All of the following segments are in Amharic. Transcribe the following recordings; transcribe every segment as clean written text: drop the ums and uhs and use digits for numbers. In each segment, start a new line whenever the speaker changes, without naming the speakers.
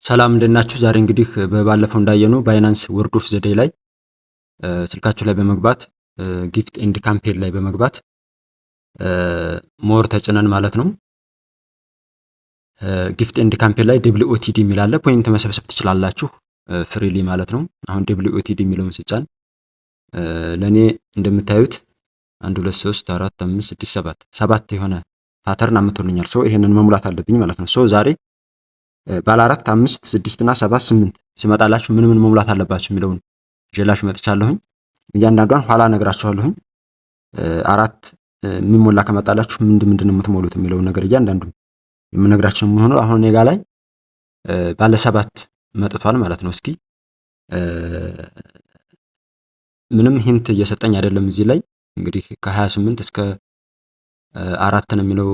ሰላም እንደናችሁ። ዛሬ እንግዲህ በባለፈው እንዳየነው ባይናንስ ወርድ ኦፍ ዘ ዴይ ላይ ስልካችሁ ላይ በመግባት ጊፍት ኤንድ ካምፔን ላይ በመግባት ሞር ተጭነን ማለት ነው። ጊፍት ኤንድ ካምፔን ላይ WOTD የሚል አለ። ፖይንት መሰብሰብ ትችላላችሁ ፍሪሊ ማለት ነው። አሁን WOTD የሚለውን ስጫን ለኔ እንደምታዩት 1 2 3 4 5 6 7 7 የሆነ ፓተርን አምጥቶልኛል። ሶ ይሄንን መሙላት አለብኝ ማለት ነው። ሶ ዛሬ ባለ 4 5 6 እና 7 8 ሲመጣላችሁ ምን ምን መሙላት አለባችሁ የሚለውን ይዤላችሁ መጥቻለሁኝ። እያንዳንዷን ኋላ እነግራችኋለሁኝ። አራት የሚሞላ ከመጣላችሁ ምንድን ነው የምትሞሉት የሚለውን ነገር እያንዳንዱ የምነግራችሁ ነው። አሁን እኔ ጋር ላይ ባለ 7 መጥቷል ማለት ነው። እስኪ ምንም ሂንት እየሰጠኝ አይደለም እዚህ ላይ እንግዲህ ከ28 እስከ 4 ነው የሚለው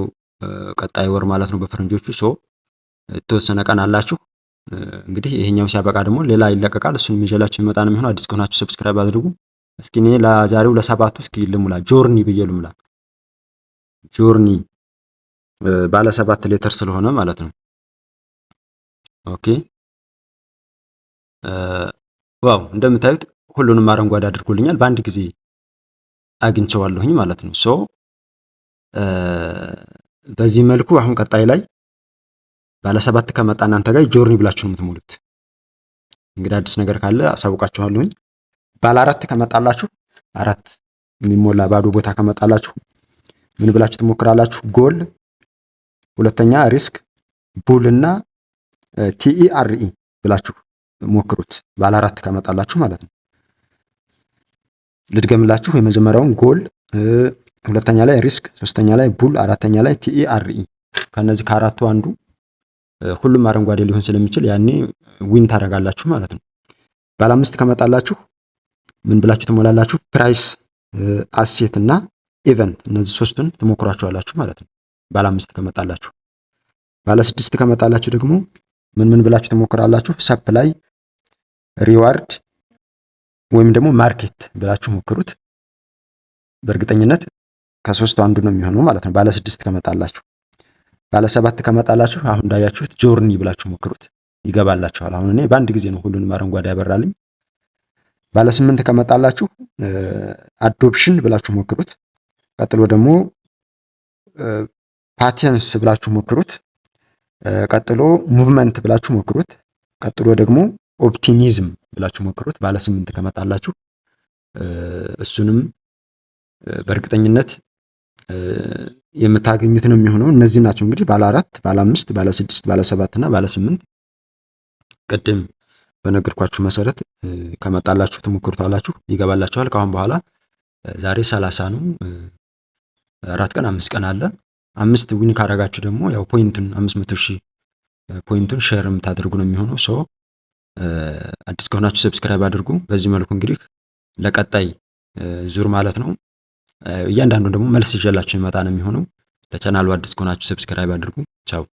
ቀጣይ ወር ማለት ነው በፈረንጆቹ። ሶ የተወሰነ ቀን አላችሁ። እንግዲህ ይሄኛው ሲያበቃ ደግሞ ሌላ ይለቀቃል። እሱን ይዤላችሁ የሚመጣ ነው የሚሆነው። አዲስ ከሆናችሁ ሰብስክራይብ አድርጉ። እስኪ እኔ ለዛሬው ለሰባቱ እስኪ ልሙላ። ጆርኒ ብዬ ልሙላ። ጆርኒ ባለ 7 ሌተር ስለሆነ ማለት ነው። ኦኬ ዋው እንደምታዩት ሁሉንም አረንጓዴ አድርጎልኛል። በአንድ ጊዜ አግኝቼዋለሁኝ ማለት ነው። ሶ በዚህ መልኩ አሁን ቀጣይ ላይ ባለ 7 ከመጣ እናንተ ጋር ጆርኒ ብላችሁ ነው የምትሞሉት። እንግዲህ አዲስ ነገር ካለ አሳውቃችኋለሁኝ። ባለ 4 ከመጣላችሁ 4 የሚሞላ ባዶ ቦታ ከመጣላችሁ ምን ብላችሁ ትሞክራላችሁ? ጎል፣ ሁለተኛ ሪስክ፣ ቡል እና TERE ብላችሁ ሞክሩት። ባለ 4 ከመጣላችሁ ማለት ነው። ልድገምላችሁ። የመጀመሪያውን ጎል፣ ሁለተኛ ላይ ሪስክ፣ ሶስተኛ ላይ ቡል፣ አራተኛ ላይ TERE። ከነዚህ ከአራቱ አንዱ ሁሉም አረንጓዴ ሊሆን ስለሚችል ያኔ ዊን ታደርጋላችሁ ማለት ነው። ባለ 5 ከመጣላችሁ ምን ብላችሁ ትሞላላችሁ? ፕራይስ፣ አሴት እና ኢቨንት። እነዚህ ሶስቱን ትሞክሯቸዋላችሁ ማለት ነው። ባለ 5 ከመጣላችሁ። ባለ 6 ከመጣላችሁ ደግሞ ምን ብላችሁ ትሞክራላችሁ? ሰፕላይ፣ ሪዋርድ ወይም ደግሞ ማርኬት ብላችሁ ሞክሩት። በእርግጠኝነት ከሶስቱ አንዱ ነው የሚሆነው ማለት ነው። ባለ 6 ከመጣላችሁ። ባለ 7 ከመጣላችሁ አሁን እንዳያችሁት ጆርኒ ብላችሁ ሞክሩት፣ ይገባላችኋል። አሁን እኔ በአንድ ጊዜ ነው ሁሉንም አረንጓዴ ያበራልኝ። ባለ 8 ከመጣላችሁ አዶፕሽን ብላችሁ ሞክሩት። ቀጥሎ ደግሞ ፓቲየንስ ብላችሁ ሞክሩት። ቀጥሎ ሙቭመንት ብላችሁ ሞክሩት። ቀጥሎ ደግሞ ኦፕቲሚዝም ብላችሁ ሞክሩት። ባለ 8 ከመጣላችሁ እሱንም በእርግጠኝነት የምታገኙት ነው የሚሆነው። እነዚህ ናቸው እንግዲህ ባለ 4፣ ባለ 5፣ ባለ 6፣ ባለ 7 እና ባለ 8 ቅድም በነገርኳችሁ መሰረት ከመጣላችሁ ትሞክሩታላችሁ፣ ይገባላችኋል። ከአሁን በኋላ ዛሬ 30 ነው፣ 4 ቀን 5 ቀን አለ። 5 ዊን ካረጋችሁ ደግሞ ያው ፖይንቱን 500,000 ፖይንቱን ሼር የምታደርጉ ነው የሚሆነው። ሶ አዲስ ከሆናችሁ ሰብስክራይብ አድርጉ። በዚህ መልኩ እንግዲህ ለቀጣይ ዙር ማለት ነው እያንዳንዱን ደግሞ መልስ ይዤላችሁ ይመጣ ነው የሚሆነው። ለቻናሉ አዲስ ከሆናችሁ ሰብስክራይብ አድርጉ። ቻው።